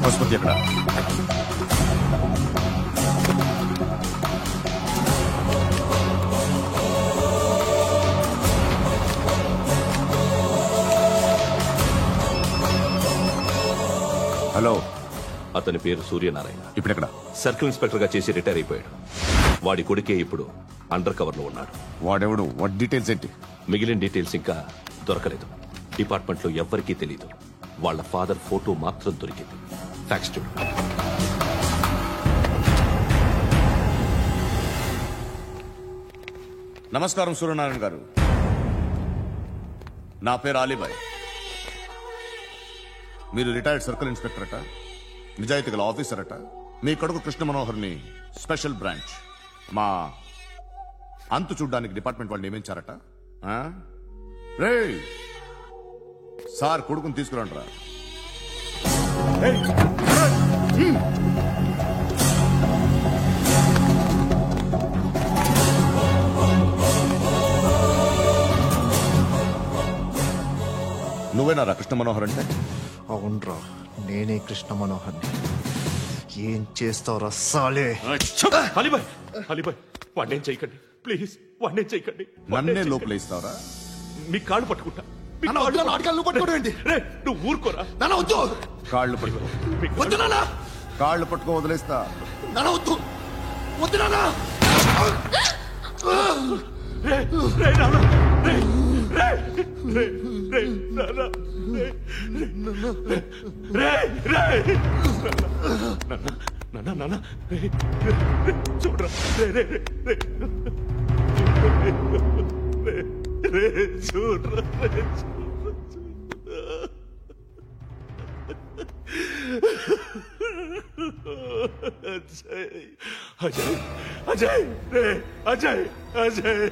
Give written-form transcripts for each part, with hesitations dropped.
పశుపతి ఎక్కడ? హలో, అతని పేరు సూర్యనారాయణ. ఇప్పుడెక్కడ? సర్కిల్ ఇన్స్పెక్టర్ గా చేసి రిటైర్ అయిపోయాడు. వాడి కొడుకే ఇప్పుడు అండర్ కవర్ లో ఉన్నాడు. వాడెవడు? వాట్ డీటెయిల్స్ ఏంటి? మిగిలిన డీటెయిల్స్ ఇంకా దొరకలేదు. డిపార్ట్మెంట్ లో ఎవ్వరికీ తెలీదు. వాళ్ళ ఫాదర్ ఫోటో మాత్రం దొరికింది. ఫ్యాక్స్ చూడు. నమస్కారం సూర్యనారాయణ గారు. నా పేరు అలీబాయ్. మీరు రిటైర్డ్ సర్కిల్ ఇన్స్పెక్టర్ అట, నిజాయితీ గల ఆఫీసర్ అట. మీ కొడుకు కృష్ణ మనోహర్ని స్పెషల్ బ్రాంచ్ మా అంతు చూడ్డానికి డిపార్ట్మెంట్ వాళ్ళు నియమించారట. రే సార్, కొడుకుని తీసుకురండి రా. నువ్వేనా రా కృష్ణ మనోహర్ అంటే? అవునరా, నేనే కృష్ణ మనోహర్ని. ఏం చేస్తావురా సాలే? అలీబాయ్, అలీబాయ్, వాడినేం చేయకండి ప్లీజ్, వాడినేం చేయకండి. నన్నే లోపల ఇస్తావరా? మీ కాళ్ళు పట్టుకుంటా. నువ్వు ఊరుకోరా. కాళ్ళు పట్టుకో. కాళ్ళు పట్టుకో, వదిలేస్తా. చూడరా, చూడరా. అజయ్, అజయ్, అజయ్, అజయ్,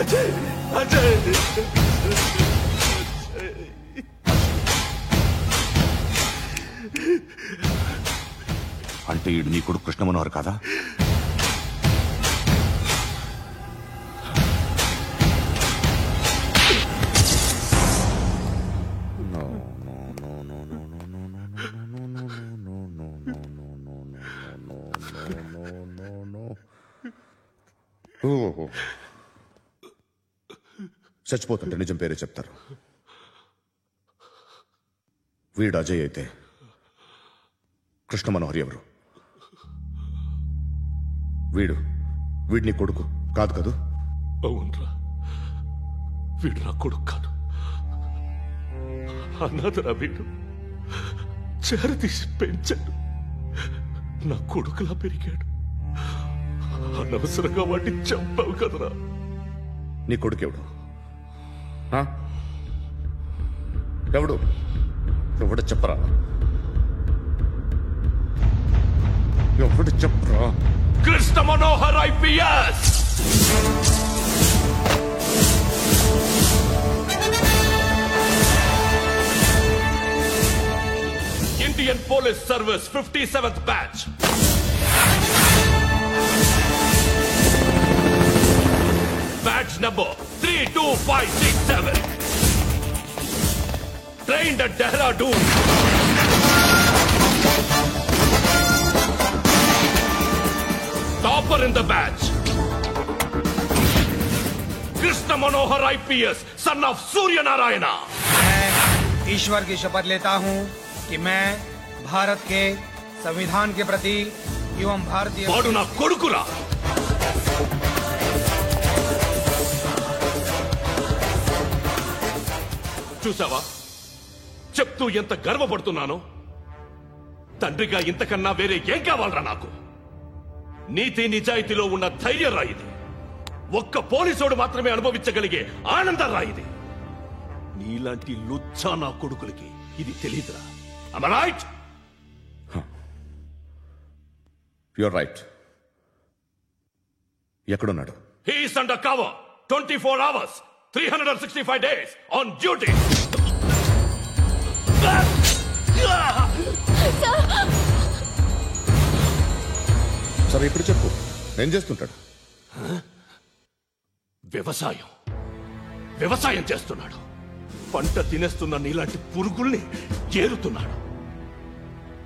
అజయ్, అజయ్. అంటే ఈడు నీ కొడుకు కృష్ణ మనోహర్ కాదా? చచ్చిపోతుంటే నిజం పేరే చెప్తారు. వీడు అజయ్ అయితే కృష్ణ మనోహర్ ఎవరు? వీడిని కొడుకు కాదు కదూ? అవునరా, వీడు నా కొడుకు కాదు. అన్నదరా వీడు. చేరదీసి పెంచాడు, నా కొడుకులా పెరిగాడు. అనవసరంగా వాడిని చంపావు కదరా. నీ కొడుకు ఎవడు? ఎవడు? ఎవడు చెప్పరా? ఎవడు చెప్పరా? Krishna Manohar IPS. Indian police service 57th batch. Batch number 32567. Trained at Dehradun. Topper in the batch. Krishna Manohar IPS, son of Surya Narayana. मैं ईश्वर की शपथ लेता हूं कि मैं भारत के संविधान के प्रति एवं भारतीय వాడు నా కొడుకురా. చూసావా చెప్తూ ఎంత గర్వపడుతున్నానో. తండ్రిగా ఇంతకన్నా వేరే ఏం కావాలరా నాకు? నీతి నిజాయితీలో ఉన్న ధైర్యం రా ఇది. ఒక్క పోలీసోడు మాత్రమే అనుభవించగలిగే ఆనందం రా ఇది. నీలాంటి లుచ్చా నా కొడుకులకి ఇది తెలీదురా. Am I right? You're right. ఎక్కడున్నాడు? He is under cover 24 hours 365 days on duty. సరే ఇప్పుడు చెప్పు, ఏం చేస్తుంటాడు? వ్యవసాయం చేస్తున్నాడు. పంట తినేస్తున్న నీలాంటి పురుగుల్ని ఏరుతున్నాడు.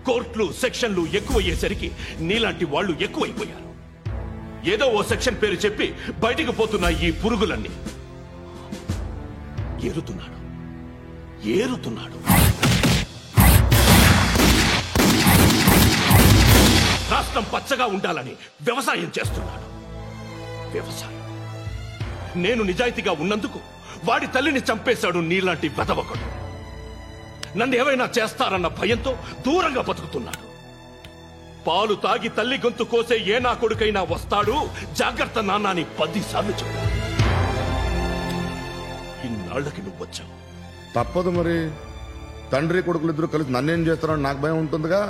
కోర్టులు సెక్షన్లు ఎక్కువయ్యేసరికి నీలాంటి వాళ్ళు ఎక్కువైపోయారు. ఏదో ఓ సెక్షన్ పేరు చెప్పి బయటికి పోతున్న ఈ పురుగులన్నీ ఏరుతున్నాడు. రాష్ట్రం పచ్చగా ఉండాలని వ్యవసాయం చేస్తున్నాడు. వ్యవసాయం. నేను నిజాయితీగా ఉన్నందుకు వాడి తల్లిని చంపేశాడు నీలాంటి వెధవకుడు. నన్ను ఏమైనా చేస్తారన్న భయంతో దూరంగా బతుకుతున్నాడు. పాలు తాగి తల్లి గొంతు కోసే ఏ నా కొడుకైనా వస్తాడు, జాగ్రత్త నాన్న అని 10 సార్లు చెప్పాడు. ఇన్నాళ్లకి నువ్వు వచ్చావు. తప్పదు మరి. తండ్రి కొడుకులు ఇద్దరు కలిసి నన్నేం చేస్తారని నాకు భయం ఉంటుందిగా.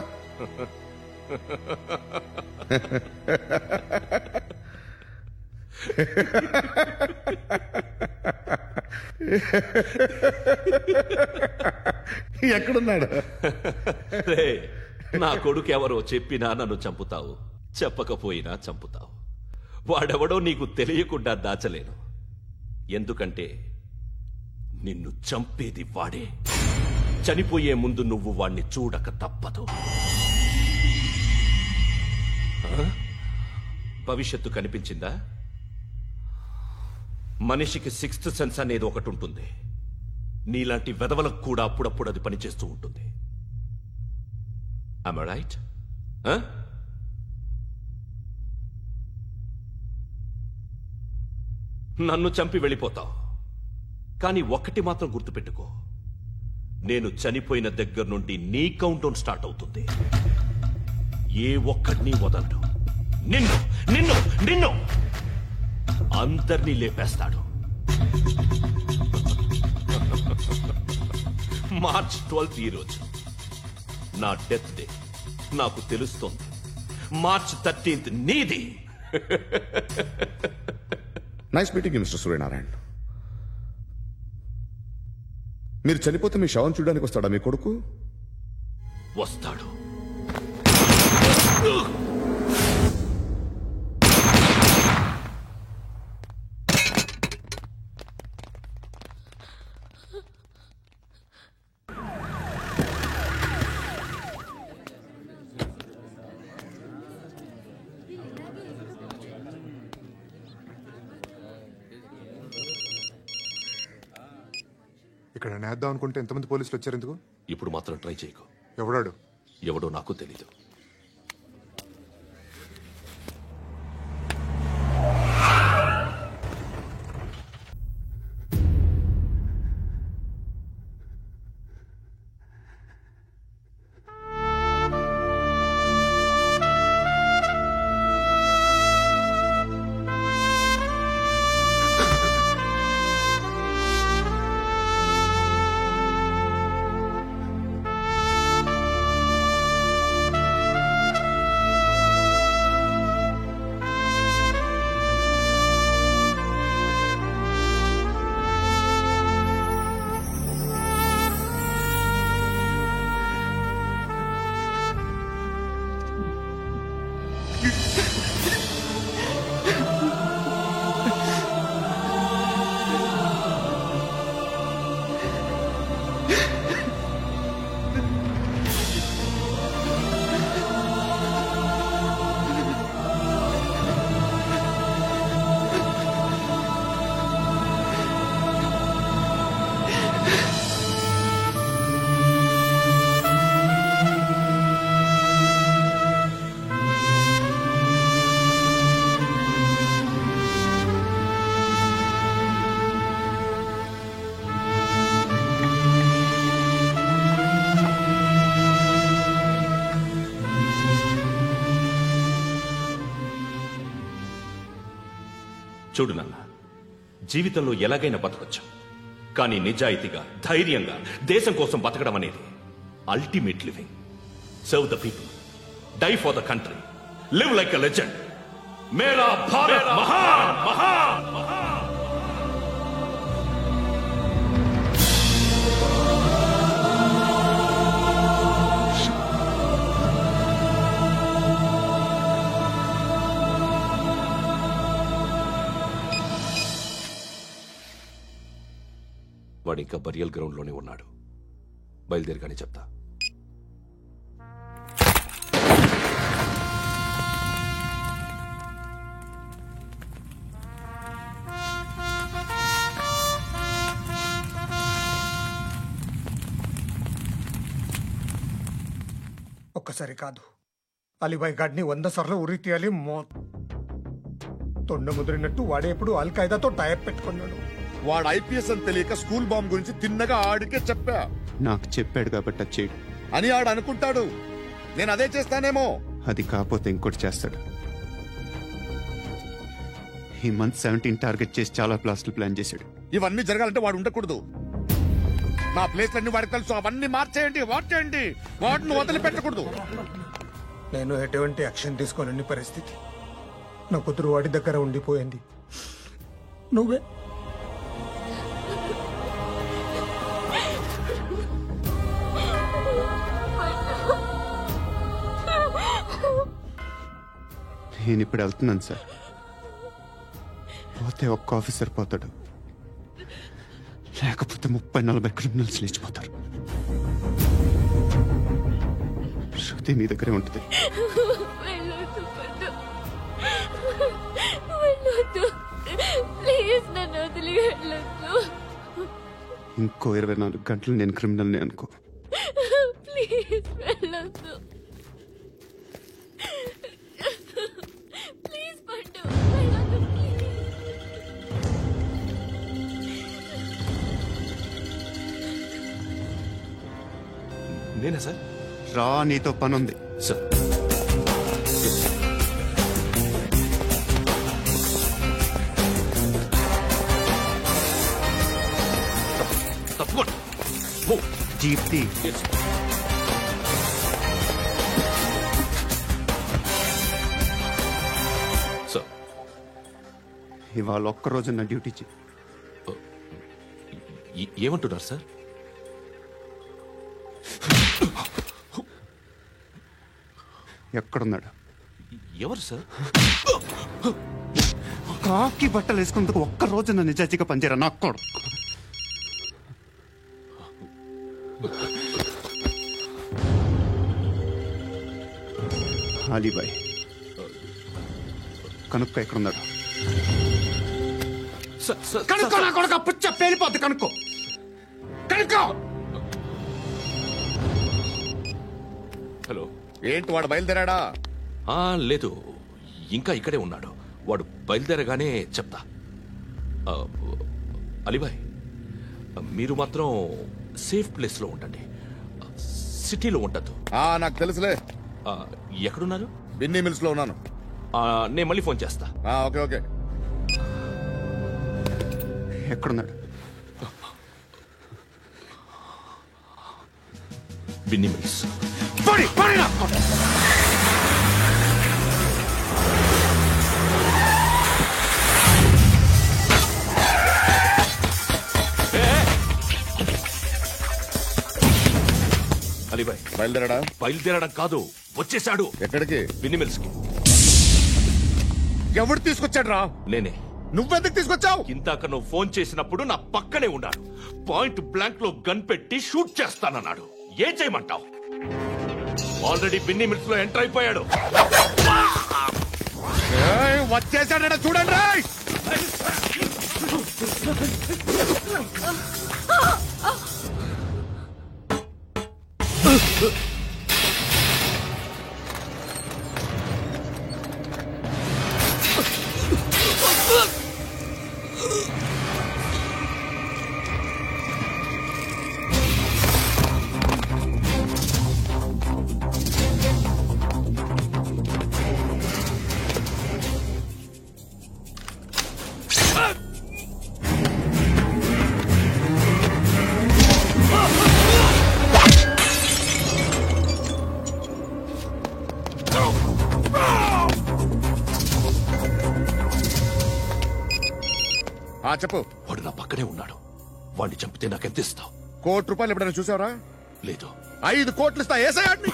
ఎక్కడున్నాడు? నా కొడుకు ఎవరో చెప్పినా నన్ను చంపుతావు, చెప్పకపోయినా చంపుతావు. వాడెవడో నీకు తెలియకుండా దాచలేను. ఎందుకంటే నిన్ను చంపేది వాడే. చనిపోయే ముందు నువ్వు వాణ్ణి చూడక తప్పదు. భవిష్యత్తు కనిపించిందా? మనిషికి 6th సెన్స్ అనేది ఒకటి ఉంటుంది. నీలాంటి వెధవలకు కూడా అప్పుడప్పుడు అది పనిచేస్తూ ఉంటుంది. Am I right? నన్ను చంపి వెళ్ళిపోతావు. కానీ ఒక్కటి మాత్రం గుర్తుపెట్టుకో, నేను చనిపోయిన దగ్గర నుండి నీ కౌంట్ డౌన్ స్టార్ట్ అవుతుంది. ఏ ఒక్కడిని వదలడు. నిన్ను నిన్ను నిన్ను అందరినీ లేపేస్తాడు. మార్చ్ 12 ఈ రోజు నా డెత్ డే. నాకు తెలుస్తోంది. మార్చ్ 13 నీది. Nice meeting mister Suryanarayana. మీరు చనిపోతే మీ శవం చూడడానికి వస్తాడా మీ కొడుకు? వస్తాడు. ఇక్కడ నేద్దాం అనుకుంటే ఎంతమంది పోలీసులు వచ్చారు ఎందుకు? ఇప్పుడు మాత్రం ట్రై చేయకు. ఎవడాడు? ఎవడో నాకు తెలీదు. చూడు నాన్న, జీవితంలో ఎలాగైనా బతకొచ్చు. కానీ నిజాయితీగా, ధైర్యంగా దేశం కోసం బతకడం అనేది ultimate living. Serve the people, die for the country, live like a legend. మేరా భారత్ మహాన్ మహాన్ మహాన్. వాడి వాడింకా బరియల్ గ్రౌండ్లోనే ఉన్నాడు. బయలుదేరగానే చెప్తా. ఒక్కసారి కాదు, అలీబాయ్ గాడిని 100 సార్లు ఉరి తీయాలి. తొండ ముదిరినట్టు వాడేప్పుడు అల్ ఖైదాతో టైప్ పెట్టుకున్నాడు. వాడు ఐపీఎస్ అని తెలియక స్కూల్ బాంబ్ గురించి తిన్నగా ఆడికే చెప్పా. నాకు చెప్పాడు కాబట్టి అది చేయడు అని ఆడు అనుకుంటాడు. నేను అదే చేస్తానేమో. అది కాకపోతే ఇంకోటి చేస్తాడు. ఈ మంత్ 17 టార్గెట్ చేసి చాలా ప్లాస్టులు ప్లాన్ చేశాడు. ఇవన్నీ జరగాలంటే వాడు ఉండకూడదు. నా ప్లేస్ అన్ని వాడికి తెలుసు. అవన్నీ మార్చేయండి, వాటేయండి. వాటిని వదిలిపెట్టకూడదు. నేను ఎటువంటి యాక్షన్ తీసుకోలేని పరిస్థితి. నా కూతురు వాడి దగ్గర ఉండిపోయింది. నువ్వే నేను ఇప్పుడు వెళ్తున్నాను సార్. పోతే ఒక్క ఆఫీసర్ పోతాడు, లేకపోతే 30-40 క్రిమినల్స్ లేచిపోతారు. శృతి నీ దగ్గరే ఉంటుంది. ఇంకో 24 గంటలు నేను క్రిమినల్ని అనుకో. ప్లీజ్ వెళ్ళొద్దు. ప్లీజ్ పండు వెళ్ళొద్దు. నేనా సార్? రా, నీతో పని ఉంది సార్. తప్పకుండా. జీప్తి సార్, ఇవాళ ఒక్కరోజు నా డ్యూటీ చేయి. ఏమంటున్నారు సార్? ఎక్కడున్నాడు? ఎవరు సార్? కాకి బట్టలు వేసుకున్నందుకు ఒక్కరోజు నా నిజాయితీగా పనిచేయరా నా కొడుకు. అలీబాయ్ కనుక్కో ఎక్కడున్నాడు. కనుక్కో నా కొడుకు. పుచ్చ పేలిపోద్ది. కనుక్కో కనుక్కో. హలో. ఏంటి వాడు బయలుదేరాడా? లేదు, ఇంకా ఇక్కడే ఉన్నాడు. వాడు బయలుదేరగానే చెప్తా. అలీబాయ్, మీరు మాత్రం సేఫ్ ప్లేస్ లో ఉండండి. సిటీలో ఉండద్దు. నాకు తెలుసులే. ఎక్కడున్నారు? బిన్నీ మిల్స్ లో ఉన్నాను. నేను మళ్ళీ ఫోన్ చేస్తా. Okay okay. ఎక్కడున్నాడు? బిన్నీ మిల్స్. అలీబాయ్ బయలుదేరాడా? బయలుదేరడం కాదు, వచ్చేశాడు. ఎక్కడికి? బిన్నీ మిల్స్ కి. ఎవడు తీసుకొచ్చాడు రా? నేనే. నువ్వెందుకు తీసుకొచ్చావు? ఇందాక నువ్వు ఫోన్ చేసినప్పుడు నా పక్కనే ఉన్నాడు. పాయింట్ బ్లాంక్ లో గన్ పెట్టి షూట్ చేస్తానన్నాడు. ఏం చేయమంటావు? ఆల్రెడీ బిన్నీ మిల్స్ లో ఎంటర్ అయిపోయాడు. వచ్చేసాడ చూడండి రా. చెప్పు. వాడు నా పక్కనే ఉన్నాడు. వాడిని చంపితే నాకెంత ఇస్తావు? ₹1 ఎప్పుడైనా చూసావరా? లేదు. 5 కోట్లు ఇస్తా. ఏసయాడిని.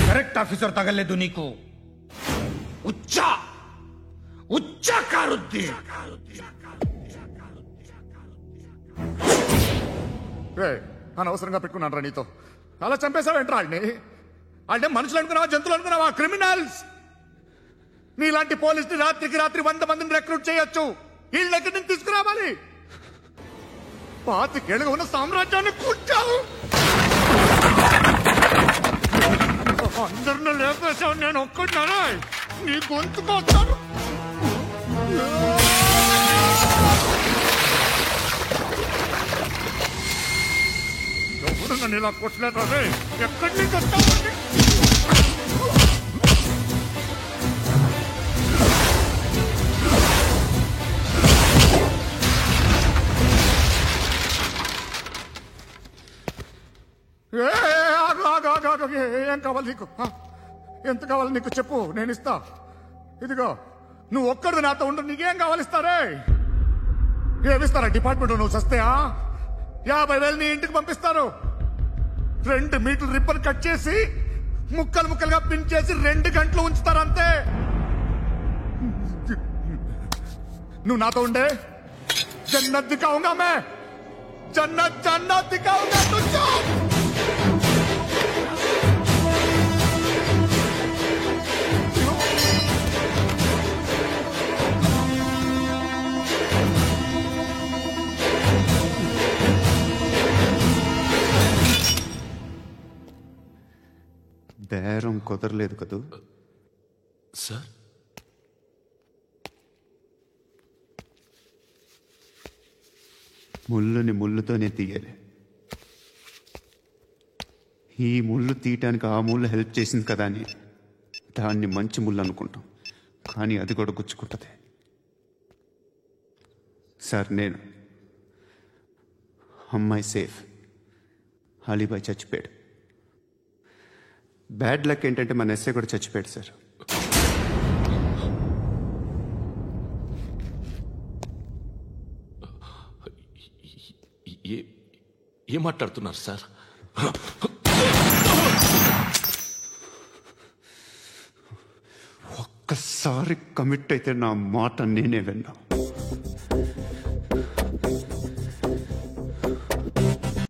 కరెక్ట్ ఆఫీసర్ తగలేదు నీకు. ఉచ్చా ఉచ్చా కారుద్ది. అనవసరంగా పెట్టుకున్నాను రా నీతో. అలా చంపేశావేంట్రా ఆడిని? అంటే మనుషులు అనుకున్నావా, జంతువులు అనుకున్నావా? క్రిమినల్స్. నీలాంటి పోలీసుని రాత్రికి రాత్రి 100 మందిని రిక్రూట్ చేయొచ్చు. వీళ్ళ దగ్గర నుంచి తీసుకురావాలి. 25 ఏళ్ళుగా ఉన్న సామ్రాజ్యాన్ని కూర్చావు. అందరిని లేపేశావు, నేను ఒక్కడినారా? నీ గొంతుకొస్తాను. ఎవరు నన్ను ఇలా కొట్టలేదా? ఎక్కడి నుంచి వస్తావు? ఏం కావాలి నీకు? ఎంత కావాలి నీకు చెప్పు, నేను ఇస్తా. ఇదిగో నువ్వు ఒక్కడిది నాతో ఉండు. నీకేం కావాలిస్తారే? ఏమిస్తారా డిపార్ట్మెంట్? నువ్వు చస్తేయా 50,000 నీ ఇంటికి పంపిస్తారు. 2 మీటర్లు రిబ్బన్ కట్ చేసి ముక్కలు ముక్కలుగా పిన్ చేసి 2 గంటలు ఉంచుతారు అంతే. నువ్వు నాతో ఉండే జన్నత్ దిఖాऊंगा मैं, జన్నత్ జన్నత్ దిఖాऊंगा तुझको. బేరం కుదరలేదు కదూ సార్? ముళ్ళుని ముళ్ళుతోనే తీయాలి. ఈ ముళ్ళు తీయటానికి ఆ ముళ్ళు హెల్ప్ చేసింది కదా అని దాన్ని మంచి ముళ్ళు అనుకుంటాం, కానీ అది కూడా గుచ్చుకుంటుంది. సార్, నేను అమ్మాయి సేఫ్, అలీబాయ్ చచ్చిపోయాడు. బ్యాడ్ లక్ ఏంటంటే మన ఎస్ఐ కూడా చచ్చిపోయాడు సార్. ఏం మాట్లాడుతున్నారు సార్? ఒక్కసారి కమిట్ అయితే నా మాట నేనే విన్నా.